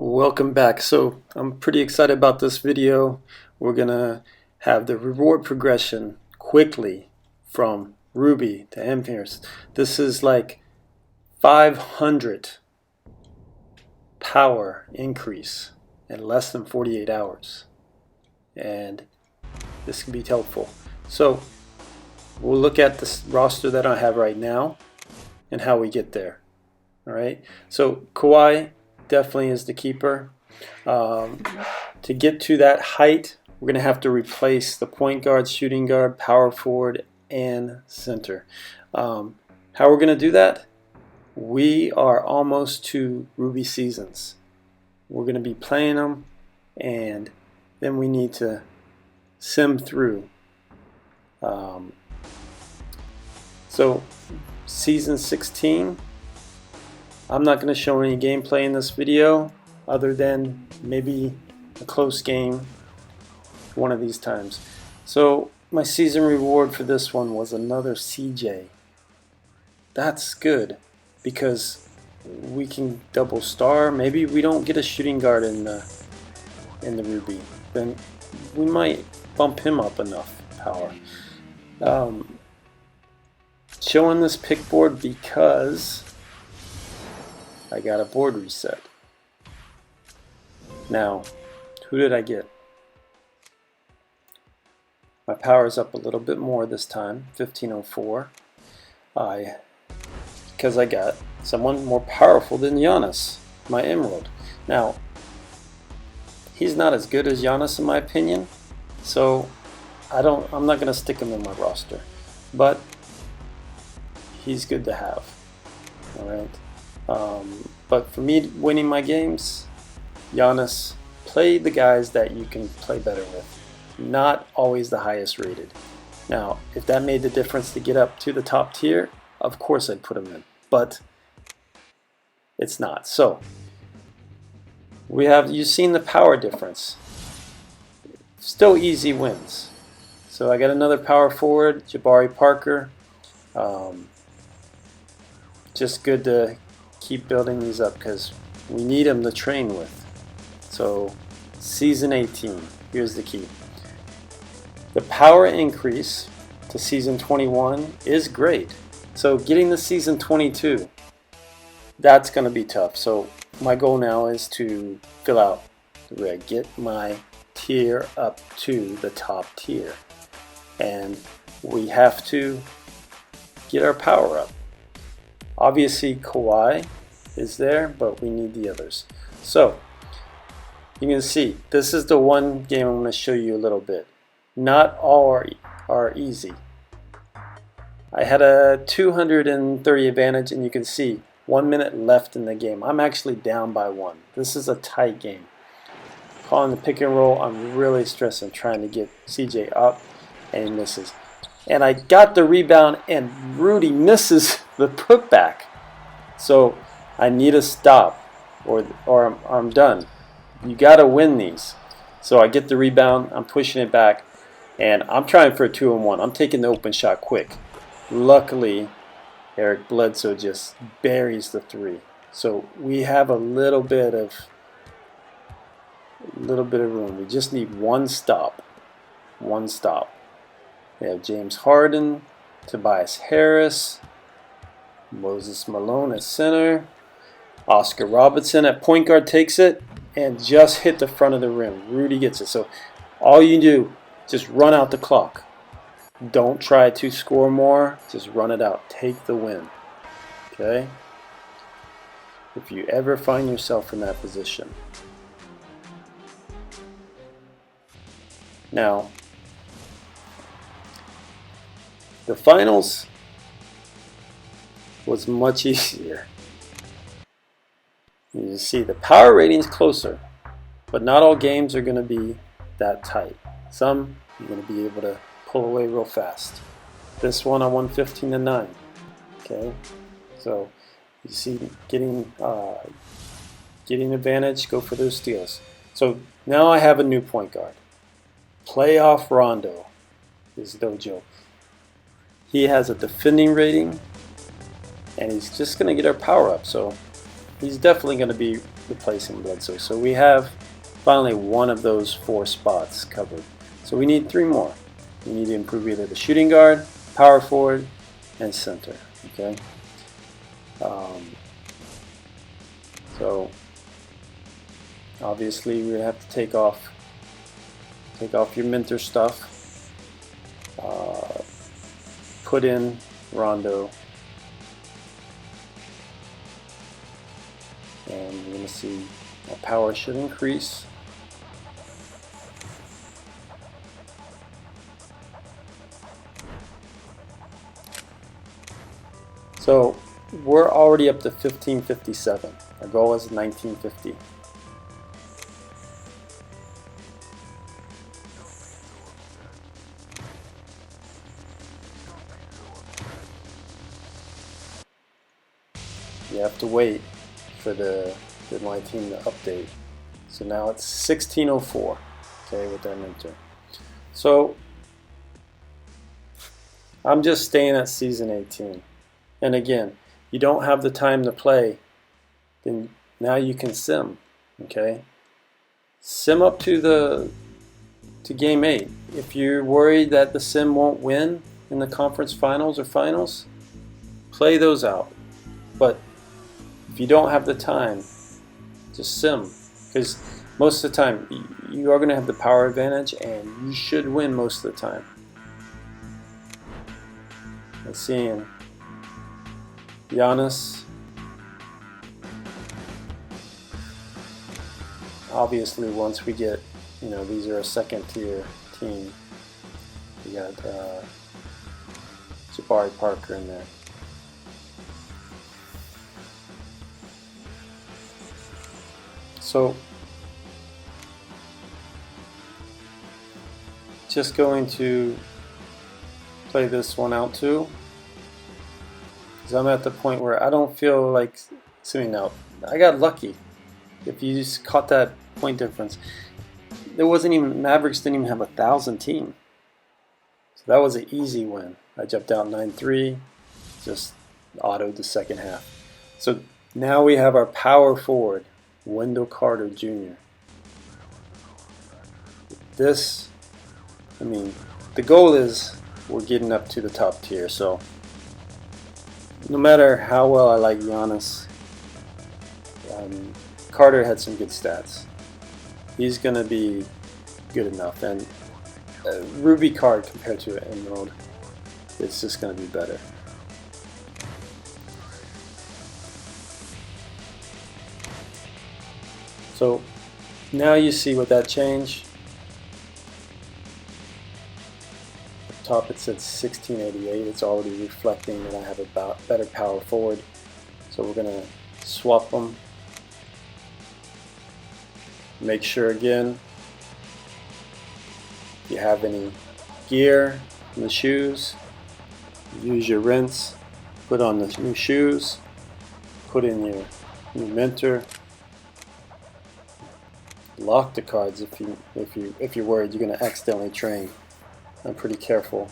Welcome back. So I'm pretty excited about this video. We're gonna have the reward progression quickly from Ruby to Amethyst. This is like 500 power increase in less than 48 hours, and this can be helpful. So we'll look at this roster that I have right now and how we get there. All right, so Kawhi definitely is the keeper. To get to that height, we're going to have to replace the point guard, shooting guard, power forward, and center. How we're going to do that? We are almost to Ruby seasons. We're going to be playing them, and then we need to sim through. So season 16, I'm not going to show any gameplay in this video other than maybe a close game one of these times. So my season reward for this one was another CJ. That's good because we can double star. Maybe we don't get a shooting guard in the Ruby, then we might bump him up enough power. Showing this pick board because I got a board reset. Now, who did I get? My power's up a little bit more this time, 1504. Because I got someone more powerful than Giannis, my Emerald. Now, he's not as good as Giannis in my opinion, so I'm not going to stick him in my roster. But he's good to have. All right. But for me winning my games, Giannis, play the guys that you can play better with, not always the highest rated. Now, if that made the difference to get up to the top tier, of course I'd put him in, but it's not. So you've seen the power difference. Still easy wins. So I got another power forward, Jabari Parker. Just good to keep building these up because we need them to train with. So season 18, here's the key. The power increase to season 21 is great. So getting to season 22, that's going to be tough. So my goal now is to fill out the red, get my tier up to the top tier. And we have to get our power up. Obviously Kawhi is there, but we need the others. So you can see this is the one game I'm going to show you a little bit. Not all are easy. I had a 230 advantage, and you can see 1 minute left in the game. I'm actually down by one. This is a tight game. Calling the pick and roll, I'm really stressing trying to get CJ up, and he misses. And I got the rebound, and Rudy misses the putback. So I need a stop, or I'm done. You got to win these. So I get the rebound, I'm pushing it back, and I'm trying for a 2-on-1. I'm taking the open shot quick. Luckily, Eric Bledsoe just buries the three. So we have a little bit of room. We just need one stop. One stop. We have James Harden, Tobias Harris, Moses Malone at center, Oscar Robertson at point guard takes it and just hit the front of the rim. Rudy gets it. So all you do, just run out the clock. Don't try to score more. Just run it out. Take the win. Okay? If you ever find yourself in that position. Now, the finals was much easier. You see the power rating's closer, but not all games are going to be that tight. Some you're going to be able to pull away real fast. This one I won 15-9. Okay, so you see getting advantage, go for those steals. So now I have a new point guard. Playoff Rondo is Dojo. He has a defending rating, and he's just going to get our power up. So he's definitely going to be replacing Bledsoe. So we have finally one of those 4 spots covered. So we need 3 more. We need to improve either the shooting guard, power forward, and center. Okay. So obviously we have to take off your Minter stuff. Put in Rondo, and we're going to see our power should increase. So we're already up to 1557. Our goal is 1950. You have to wait for my team to update. So now it's 1604, okay, with their Minter. So I'm just staying at season 18. And again, you don't have the time to play, then now you can sim, okay? Sim up to game 8. If you're worried that the sim won't win in the conference finals or finals, play those out. But if you don't have the time, just sim, because most of the time you are going to have the power advantage and you should win most of the time. Let's see, Giannis, obviously once we get, these are a second tier team. We got Jabari Parker in there. So just going to play this one out too, because I'm at the point where I don't feel like simming out. I got lucky. If you just caught that point difference, there wasn't even, Mavericks didn't even have 1,000 team. So that was an easy win. I jumped out 9-3, just autoed the second half. So now we have our power forward, Wendell Carter Jr. This, the goal is we're getting up to the top tier. So no matter how well I like Giannis, Carter had some good stats. He's going to be good enough. And Ruby card compared to an Emerald, it's just going to be better. So now you see what that changed. At the top it said 1688. It's already reflecting that I have a better power forward. So we're going to swap them. Make sure again, if you have any gear in the shoes, use your rinse, put on the new shoes, put in your new Minter. Lock the cards if you're worried you're going to accidentally train. I'm pretty careful.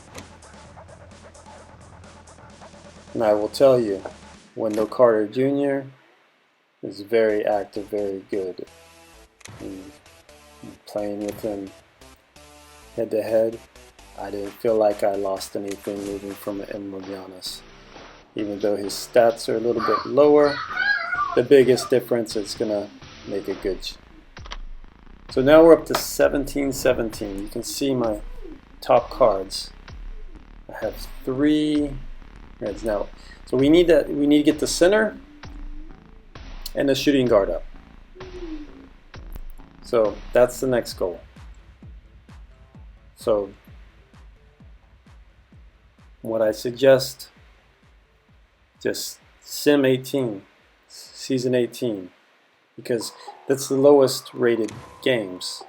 And I will tell you, Wendell Carter Jr. is very active, very good. And playing with him head to head, I didn't feel like I lost anything moving from an Emerald Giannis. Even though his stats are a little bit lower, the biggest difference is going to make a good. So now we're up to 1717. You can see my top cards. I have 3 reds now. So we need to get the center and the shooting guard up. So that's the next goal. So what I suggest, just sim 18, season 18. Because that's the lowest rated games.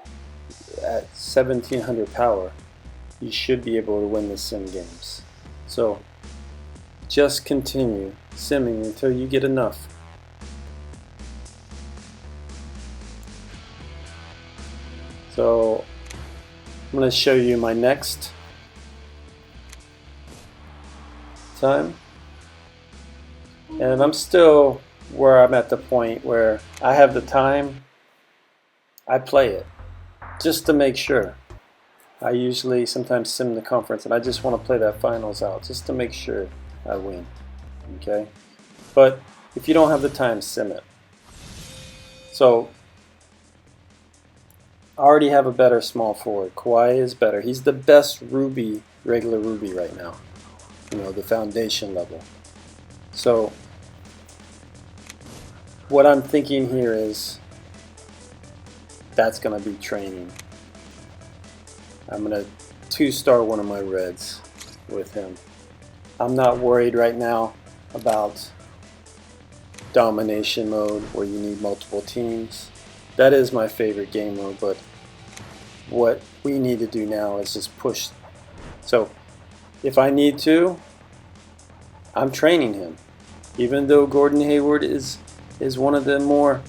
At 1700 power, you should be able to win the sim games. So just continue simming until you get enough. So I'm going to show you my next time. And I'm still where I'm at the point where I have the time, I play it just to make sure. I usually sometimes sim the conference, and I just want to play that finals out just to make sure I win. Okay, but if you don't have the time, sim it. So I already have a better small forward. Kawhi is better. He's the best Ruby, regular Ruby right now. You know, the foundation level. So what I'm thinking here is that's going to be training. I'm going to 2-star one of my reds with him. I'm not worried right now about domination mode where you need multiple teams. That is my favorite game mode, but what we need to do now is just push. So if I need to, I'm training him. Even though Gordon Hayward is one of the more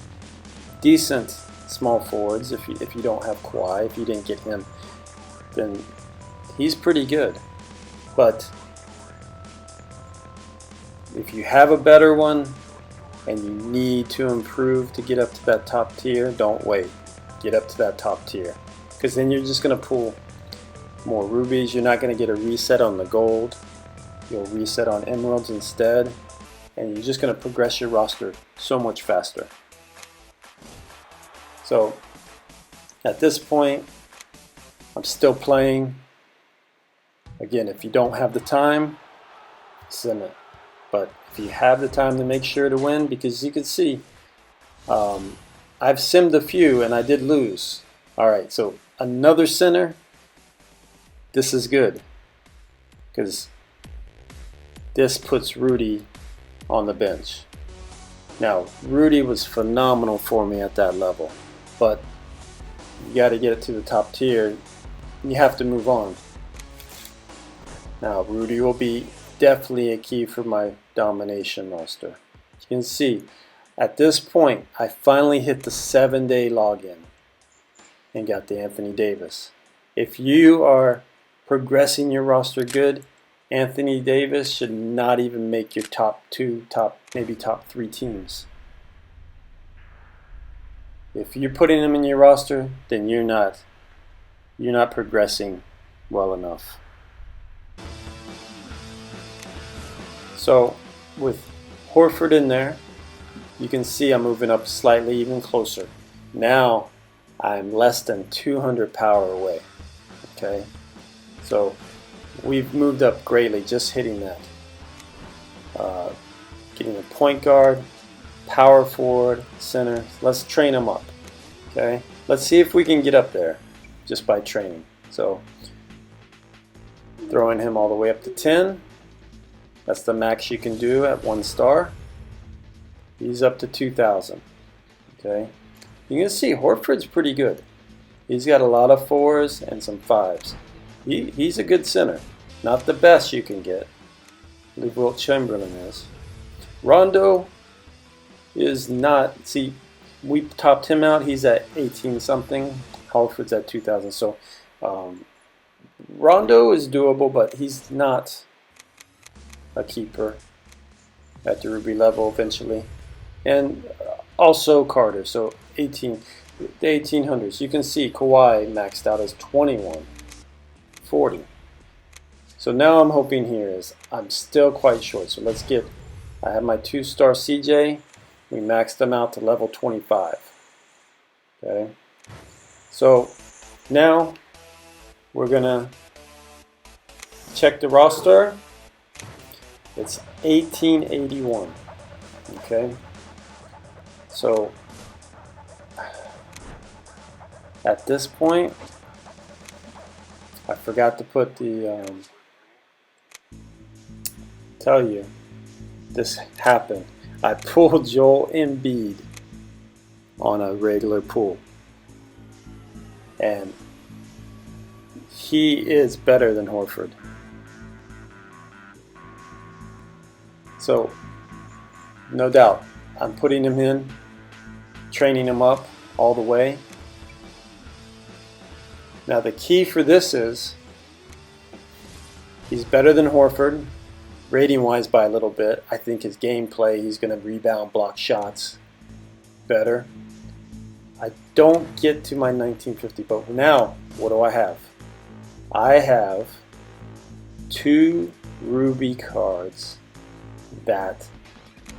decent small forwards, if you don't have Kawhi, if you didn't get him, then he's pretty good. But if you have a better one and you need to improve to get up to that top tier, don't wait. Get up to that top tier, because then you're just going to pull more rubies. You're not going to get a reset on the gold. You'll reset on emeralds instead, and you're just going to progress your roster so much faster. So at this point, I'm still playing. Again, if you don't have the time, sim it. But if you have the time, to make sure to win, because you can see I've simmed a few and I did lose. Alright, so another center. This is good, because this puts Rudy on the bench. Now, Rudy was phenomenal for me at that level, but you got to get it to the top tier. You have to move on. Now, Rudy will be definitely a key for my domination roster. You can see, at this point, I finally hit the 7-day login and got the Anthony Davis. If you are progressing your roster good, Anthony Davis should not even make your top 2, maybe top 3 teams. If you're putting him in your roster, then you're not progressing well enough. So with Horford in there, you can see I'm moving up slightly even closer. Now I'm less than 200 power away. Okay, so we've moved up greatly just hitting that. Getting a point guard, power forward, center. Let's train them up. Okay, let's see if we can get up there just by training. So throwing him all the way up to 10. That's the max you can do at 1 star. He's up to 2,000. Okay, you can see Horford's pretty good. He's got a lot of 4s and some 5s. He's a good center. Not the best you can get. I believe Wilt Chamberlain is. Rondo is not. See, we topped him out. He's at 18 something. Horford's at 2,000. So Rondo is doable, but he's not a keeper at the Ruby level eventually. And also Carter. So 18. The 1800s. You can see Kawhi maxed out as 2140. So now I'm hoping here is I'm still quite short. So let's get, I have my 2-star CJ. We maxed them out to level 25. Okay. So now we're gonna check the roster. It's 1881. Okay. So at this point, I forgot to put the, tell you, this happened. I pulled Joel Embiid on a regular pool. And he is better than Horford. So, no doubt, I'm putting him in, training him up all the way. Now the key for this is he's better than Horford. rating wise by a little bit. I think his gameplay, he's going to rebound, block shots better. I don't get to my 1950, but now what do I have? I have 2 Ruby cards that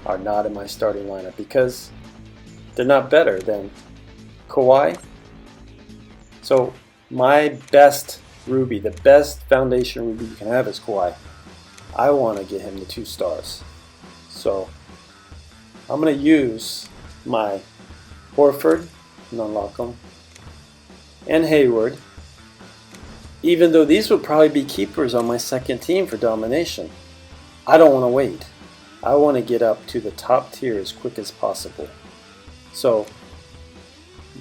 are not in my starting lineup because they're not better than Kawhi. So my best Ruby, the best foundation Ruby you can have is Kawhi. I want to get him to 2 stars. So I'm going to use my Horford and unlock them, and Hayward, even though these would probably be keepers on my second team for domination. I don't want to wait. I want to get up to the top tier as quick as possible. So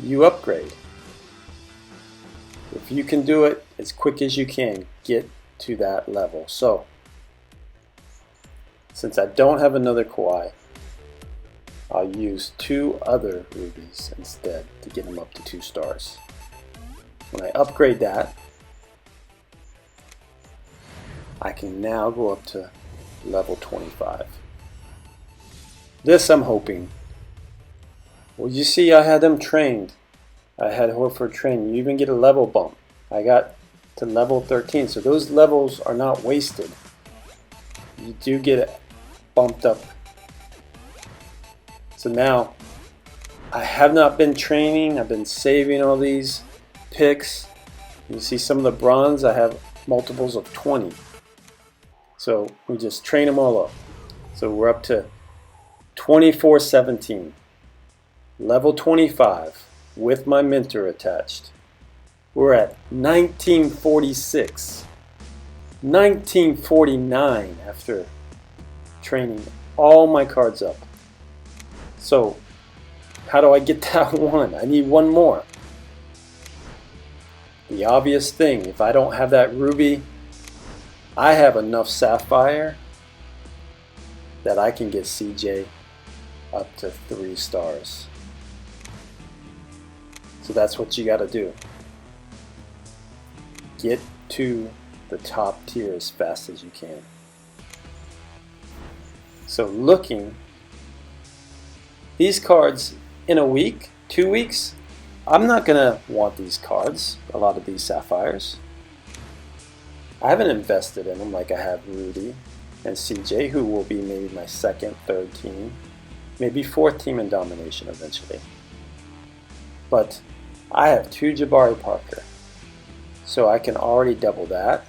you upgrade. If you can do it as quick as you can, get to that level. So since I don't have another Kawhi, I'll use 2 other rubies instead to get them up to 2 stars. When I upgrade that, I can now go up to level 25. This I'm hoping. Well, you see, I had them trained. I had Horford trained. You even get a level bump. I got to level 13, so those levels are not wasted. You do get bumped up. So now, I have not been training. I've been saving all these picks. You see some of the bronze, I have multiples of 20. So we just train them all up. So we're up to 2417. Level 25 with my mentor attached. We're at 1946. 1949 after training all my cards up. So how do I get that one? I need one more. The obvious thing, if I don't have that ruby, I have enough sapphire that I can get CJ up to 3 stars. So that's what you got to do. Get to the top tier as fast as you can. So looking, these cards in a week, 2 weeks, I'm not going to want these cards, a lot of these sapphires. I haven't invested in them like I have Rudy and CJ, who will be maybe my second, third team, maybe fourth team in domination eventually. But I have 2 Jabari Parker, so I can already double that.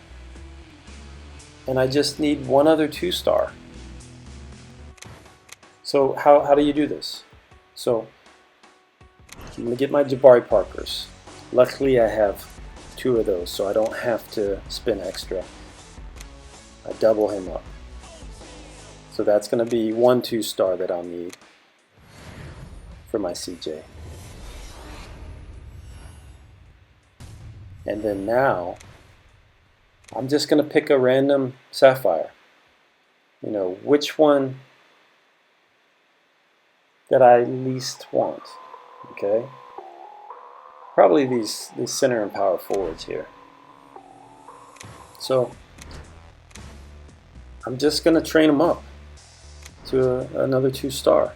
And I just need one other 2-star. So how do you do this? So I'm going to get my Jabari Parkers. Luckily I have 2 of those, so I don't have to spend extra. I double him up. So that's going to be 1 2-star that I'll need for my CJ. And then now I'm just going to pick a random sapphire. You know, which one that I least want. Okay? Probably these center and power forwards here. So I'm just going to train them up to another 2-star.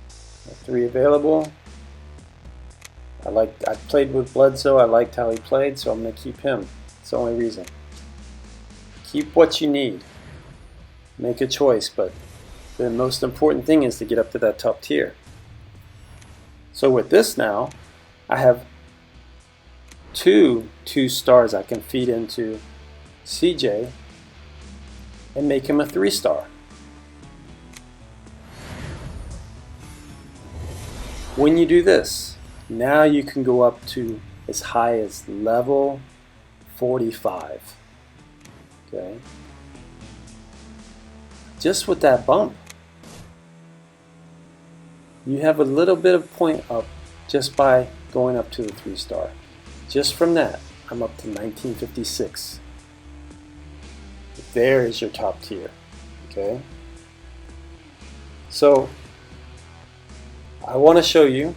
3 available. I played with Bledsoe. I liked how he played, so I'm going to keep him. It's the only reason. Keep what you need. Make a choice, but the most important thing is to get up to that top tier. So with this now, I have 2 2-stars I can feed into CJ and make him a 3-star. When you do this, now you can go up to as high as level 45. Okay? Just with that bump, you have a little bit of point up just by going up to the 3-star. Just from that, I'm up to 1956. There is your top tier. Okay? So, I want to show you.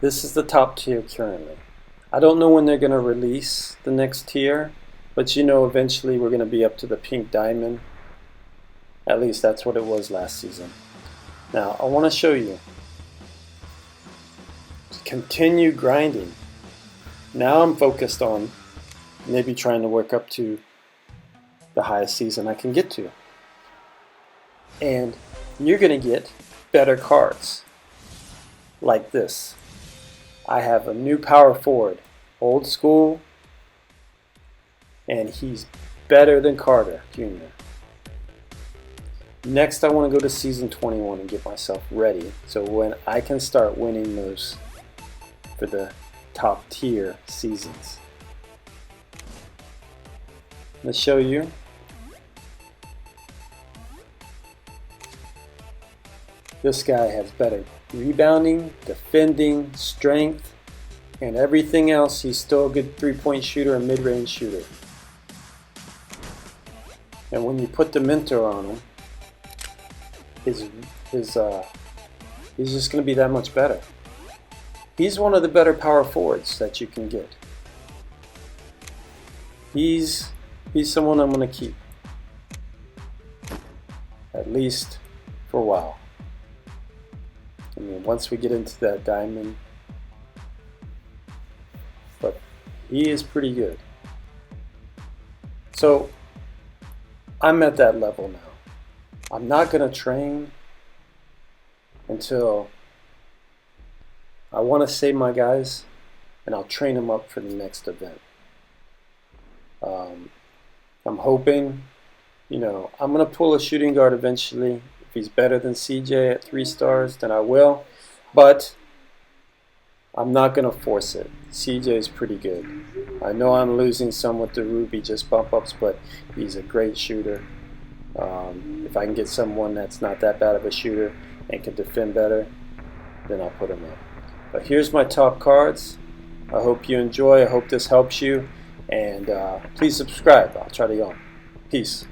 This is the top tier currently. I don't know when they're going to release the next tier, But you know, eventually we're going to be up to the pink diamond. At least that's what it was last season. Now I want to show you. Continue grinding. Now I'm focused on maybe trying to work up to the highest season I can get to. And you're going to get better cards like this. I have a new power forward, old school, and he's better than Carter Jr. Next I want to go to season 21 and get myself ready so when I can start winning those for the top tier seasons. Let's show you. This guy has better rebounding, defending, strength, and everything else. He's still a good three-point shooter and mid-range shooter. And when you put the mentor on him, he's just going to be that much better. He's one of the better power forwards that you can get. He's someone I'm going to keep, at least for a while. I mean, once we get into that diamond, but he is pretty good. So I'm at that level now. I'm not going to train until I want to save my guys, and I'll train them up for the next event. I'm hoping, you know, I'm going to pull a shooting guard eventually. If he's better than CJ at 3 stars, then I will. But I'm not going to force it. CJ is pretty good. I know I'm losing some with the Ruby just bump ups, but he's a great shooter. If I can get someone that's not that bad of a shooter and can defend better, then I'll put him up. But here's my top cards. I hope you enjoy. I hope this helps you. And please subscribe. I'll try to go. Peace.